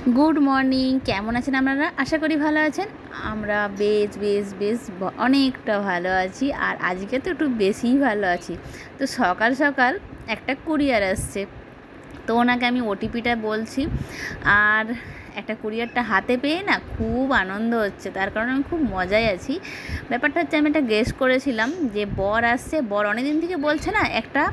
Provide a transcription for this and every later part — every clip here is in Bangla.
গুড মর্নিং, কেমন আছেন আপনারা? আশা করি ভালো আছেন। আমরা বেশ বেশ বেশ অনেকটা ভালো আছি, আর আজকে তো একটু বেশিই ভালো আছি। তো সকাল সকাল একটা কুরিয়ার আসছে, তো ওনাকে আমি ওটিপিটা বলছি, আর একটা কুরিয়ারটা হাতে পেয়ে না খুব আনন্দ হচ্ছে। তার কারণে আমি খুব মজায় আছি। ব্যাপারটা হচ্ছে, আমি একটা গেস করেছিলাম যে বর আসছে, বর অনেক দিন থেকে বলছে না একটা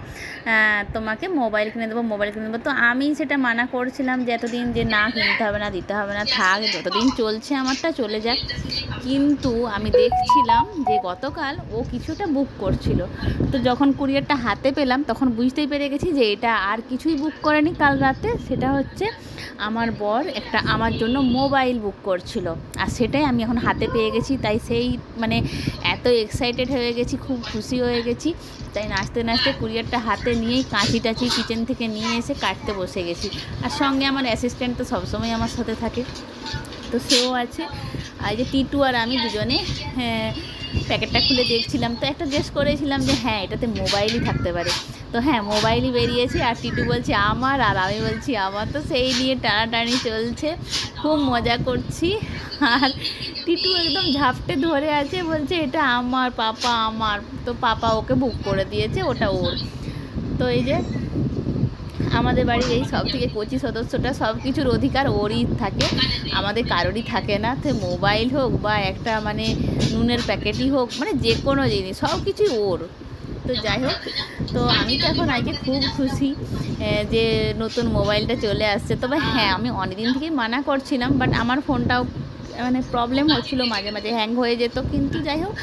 তোমাকে মোবাইল কিনে দেবো, মোবাইল কিনে দেবো। তো আমি সেটা মানা করছিলাম যে এতদিন যে না, কিনতে হবে না, দিতে হবে না, থাক, যতদিন চলছে আমারটা চলে যাক। কিন্তু আমি দেখছিলাম যে গতকাল ও কিছুটা বুক করছিল, তো যখন কুরিয়ারটা হাতে পেলাম তখন বুঝতেই পেরে গেছি যে এটা আর কিছুই বুক করেনি কাল রাতে। সেটা হচ্ছে আমার বর একটা আমার জন্য মোবাইল বুক করছিল, আর সেটাই আমি এখন হাতে পেয়ে গেছি। তাই সেই মানে এত এক্সাইটেড হয়ে গেছি, খুব খুশি হয়ে গেছি। তাই নাচতে নাচতে কুরিয়ারটা হাতে নিয়েই কাঁচি টাচি কিচেন থেকে নিয়ে এসে কাটতে বসে গেছি। আর সঙ্গে আমার অ্যাসিস্ট্যান্ট তো সবসময় আমার সাথে থাকে, তো সেও আছে। আর যে টিটু আর আমি দুজনে প্যাকেটটা খুলে দেখছিলাম, তো একটা গেস করেছিলাম যে হ্যাঁ, এটাতে মোবাইলই থাকতে পারে। তো হ্যাঁ, মোবাইলই বেরিয়েছে, আর টিটু বলছে আমার, আর আমি বলছি আমার। তো সেই নিয়ে টানাটানি চলছে, খুব মজা করছি। আর টিটু একদম ঝাপটে ধরে আছে, বলছে এটা আমার, পাপা আমার। তো পাপা ওকে বুক করে দিয়েছে, ওটা ওর। তো এই যে আমাদের বাড়ির এই সব থেকে কচি সদস্যটা, সব কিছুর অধিকার ওরই থাকে, আমাদের কারোরই থাকে না। তো মোবাইল হোক বা একটা মানে নুনের প্যাকেটই হোক, মানে যে কোনো জিনিস সব কিছুই ওর। তো যাই হোক, তো আমি তো এখন আজকে খুব খুশি যে নতুন মোবাইলটা চলে আসছে। তবে হ্যাঁ, আমি অনেকদিন থেকেই মানা করছিলাম, বাট আমার ফোনটাও মানে প্রবলেম হচ্ছিলো, মাঝে মাঝে হ্যাং হয়ে যেত। কিন্তু যাই হোক,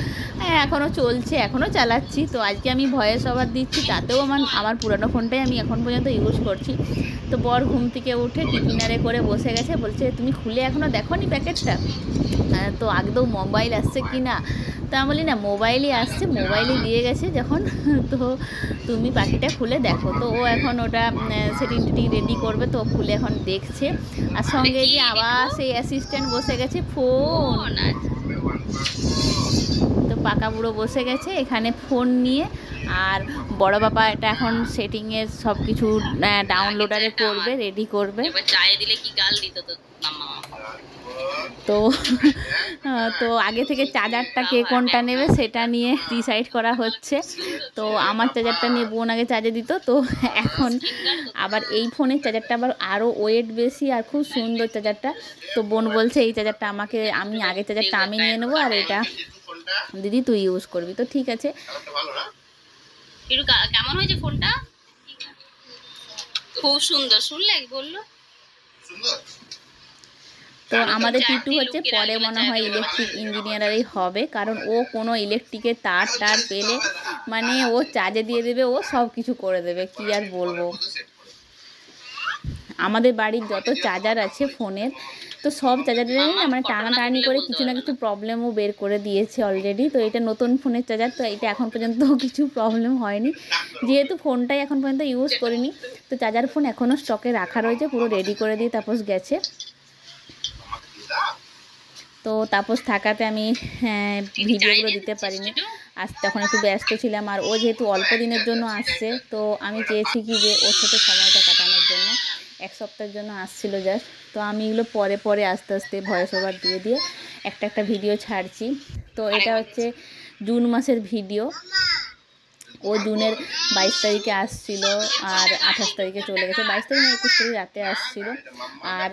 এখনও চলছে, এখনও চালাচ্ছি। তো আজকে আমি ভয়েস ওভার দিচ্ছি, তাতেও আমার পুরানো ফোনটাই আমি এখন পর্যন্ত ইউজ করছি। তো বর ঘুম থেকে উঠে টিফিনারে করে বসে গেছে, বলছে তুমি খুলে এখনও দেখো নি প্যাকেটটা, তো আগেও মোবাইল আসছে কি না। তো আমি বলি না, মোবাইলই আসছে, মোবাইলই দিয়ে গেছে যখন। তো তুমি পাখিটা খুলে দেখো। তো ও এখন ওটা সেটিং টেটিং রেডি করবে, তো খুলে এখন দেখছে। আর সঙ্গে যে আবার সেই অ্যাসিস্ট্যান্ট বসে গেছে ফোন। তো পাকা বুড়ো বসে গেছে এখানে ফোন নিয়ে। আর বড় বাবা এটা এখন সেটিংয়ের সব কিছু ডাউনলোডারে করবে, রেডি করবে। চায়ে দিলে কি গাল দিত তো মাম্মা। তো তো আগে থেকে চার্জারটা কে কোনটা নেবে সেটা নিয়ে ডিসাইড করা হচ্ছে। তো আমার চার্জারটা নিয়ে বোন আগে চার্জে দিত, তো এখন আবার এই ফোনের চার্জারটা আবার আরও ওয়েট বেশি আর খুব সুন্দর চার্জারটা। তো বোন বলছে এই চার্জারটা আমাকে, আমি আগে চার্জারটা আমি নিয়ে নেবো, আর এটা দিদি তুই ইউজ করবি। তো ঠিক আছে। কেমন হয়েছে ফোনটা? খুব সুন্দর, শুনলে বললো। তো আমাদের টিটু হচ্ছে পরে মনে হয় ইলেকট্রিক ইঞ্জিনিয়ারই হবে, কারণ ও কোনো ইলেকট্রিকের তার টার পেলে মানে ও চার্জে দিয়ে দেবে, ও সব কিছু করে দেবে, কি আর বলবো। আমাদের বাড়ির যত চার্জার আছে ফোনের, তো সব চার্জারেরই না মানে টানাটানি করে কিছু না কিছু প্রবলেমও বের করে দিয়েছে অলরেডি। তো এটা নতুন ফোনের চার্জার, তো এটা এখন পর্যন্ত কিছু প্রবলেম হয়নি, যেহেতু ফোনটাই এখন পর্যন্ত ইউজ করিনি। তো চার্জার ফোন এখনও স্টকে রাখা রয়েছে, পুরো রেডি করে দিয়ে তাপস গেছে। তো তাপস থাকাতে আমি ভিডিওগুলো দিতে পারিনি, আজ তখন একটু ব্যস্ত ছিলাম। আর ও যেহেতু অল্প দিনের জন্য আসছে, তো আমি চেয়েছি কি যে ওর সাথে সময়টা কাটানোর জন্য, এক সপ্তাহের জন্য আসছিলো জাস্ট। তো আমি এগুলো পরে পরে আস্তে আস্তে ভয়েস ওভার দিয়ে দিয়ে একটা একটা ভিডিও ছাড়ছি। তো এটা হচ্ছে জুন মাসের ভিডিও। ও জুনের 22 তারিখে আসছিল, আর 28 তারিখে চলে গেছে। 22 তারিখ 21 তারিখ রাতে আসছিল, আর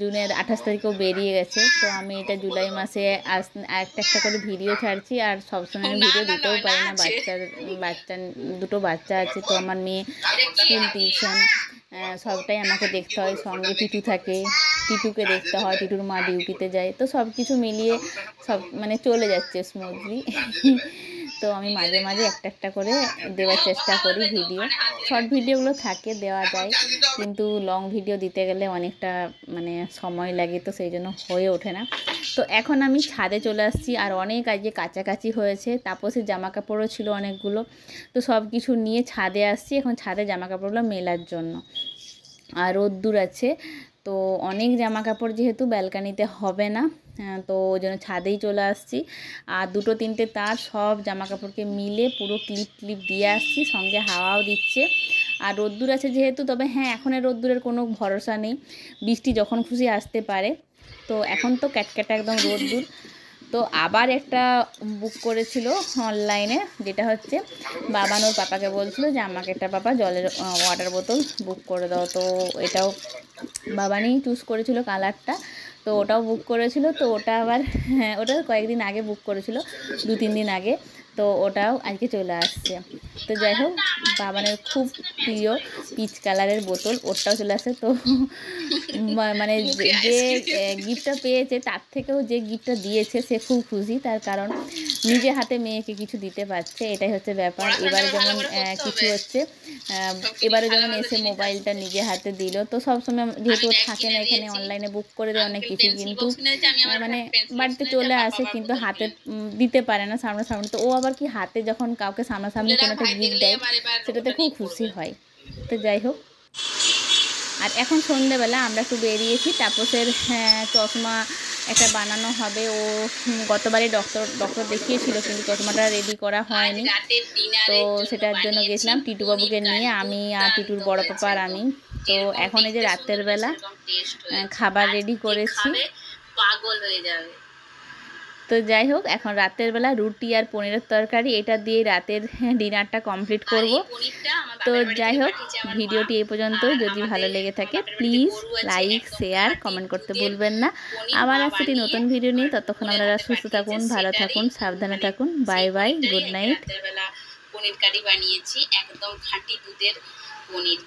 জুনের 28 তারিখেও বেরিয়ে গেছে। তো আমি এটা জুলাই মাসে একটা একটা করে ভিডিও ছাড়ছি, আর সবসময় ভিডিও দিতেও পারি না, বাচ্চা দুটো বাচ্চা আছে। তো আমার মেয়ে স্কুল, টিউশন সবটাই আমাকে দেখতে হয়, সঙ্গে টিটু থাকে, টিটুকে দেখতে হয়, টিটুর মা ডিউটিতে যায়। তো সব কিছু মিলিয়ে সব মানে চলে যাচ্ছে স্মুথলি। তো আমি মাঝে মাঝে একটা একটা করে দেওয়ার চেষ্টা করি ভিডিও। শর্ট ভিডিওগুলো থাকে, দেওয়া যায়, কিন্তু লং ভিডিও দিতে গেলে অনেকটা মানে সময় লাগে, তো সেই জন্য হয়ে ওঠে না। তো এখন আমি ছাদে চলে আসছি, আর অনেক আজকে কাছাকাছি হয়েছে, তাপসের জামা কাপড়ও ছিল অনেকগুলো। তো সব কিছু নিয়ে ছাদে আসছি, এখন ছাদে জামা কাপড়গুলো মেলার জন্য। আর রোদ্দুর আছে, তো অনেক জামা কাপড় যেহেতু ব্যালকানিতে হবে না, তো ওই জন্য ছাদেই চলে আসছি। আর দুটো তিনটে তার সব জামা কাপড়কে মিলে পুরো ক্লিপ ক্লিপ দিয়ে আসছি, সঙ্গে হাওয়াও দিচ্ছে। আর রোদ্দুর আছে যেহেতু, তবে হ্যাঁ এখন রোদ্দুরের কোনো ভরসা নেই, বৃষ্টি যখন খুশি আসতে পারে। তো এখন তো ক্যাটক্যাটা একদম রোদ্দুর। তো আবার একটা বুক করেছিল অনলাইনে, যেটা হচ্ছে বাবান ওর পাপাকে বলছিল যে আমাকে একটা পাপা জলের ওয়াটার বোতল বুক করে দাও। তো এটাও বাবানই চুজ করেছিল কালারটা, তো ওটাও বুক করেছিল। তো ওটা আবার হ্যাঁ ওটা কয়েকদিন আগে বুক করেছিল, 2-3 দিন আগে। তো ওটাও আজকে চলে আসছে। তো যাই হোক, বাবানের খুব প্রিয় পিচ কালারের বোতল, ওটাও চলে আসছে। তো মানে যে গিফটটা পেয়েছে তার থেকেও যে গিফটটা দিয়েছে সে খুব খুশি, তার কারণ নিজে হাতে মেয়েকে কিছু দিতে পারছে, এটাই হচ্ছে ব্যাপার। এবারে যেমন কিছু হচ্ছে, এবারে যেমন এসে মোবাইলটা নিজে হাতে দিল। তো সবসময় যেহেতু থাকে না এখানে, অনলাইনে বুক করে দেয় অনেক কিছু, কিন্তু মানে বাড়িতে চলে আসে কিন্তু হাতে দিতে পারে না সামনাসামনি। তো ও আবার কি হাতে যখন কাউকে সামনাসামনি কোনো একটা গিফট দেয় সেটাতে খুব খুশি হয়। তো যাই হোক, আর এখন সন্ধ্যেবেলা আমরা একটু বেরিয়েছি, তাপসের চশমা একটা বানানো হবে। ও গতবারে ডক্টর দেখিয়েছিল কিন্তু চশমাটা রেডি করা হয়নি, তো সেটার জন্য গেছিলাম টিটুবাবুকে নিয়ে, আমি আর টিটুর বড় পাপা আর আমি। তো এখন এই যে রাতের বেলা খাবার রেডি করেছি, পাগল হয়ে যাবে। তো যাই হোক, এখন রাতের বেলা রুটি আর পনিরের তরকারি, এটা দিয়ে রাতের ডিনারটা কমপ্লিট করব। তো যাই হোক, ভিডিওটি এই পর্যন্ত। যদি ভালো লেগে থাকে প্লিজ লাইক, শেয়ার, কমেন্ট করতে ভুলবেন না। আবার আসছে একটি নতুন ভিডিও নিয়ে, ততক্ষণ আপনারা সুস্থ থাকুন, ভালো থাকুন, সাবধানে থাকুন। Bye bye, good night. Paneer curry বানিয়েছি, একদম খাঁটি দুধের পনির।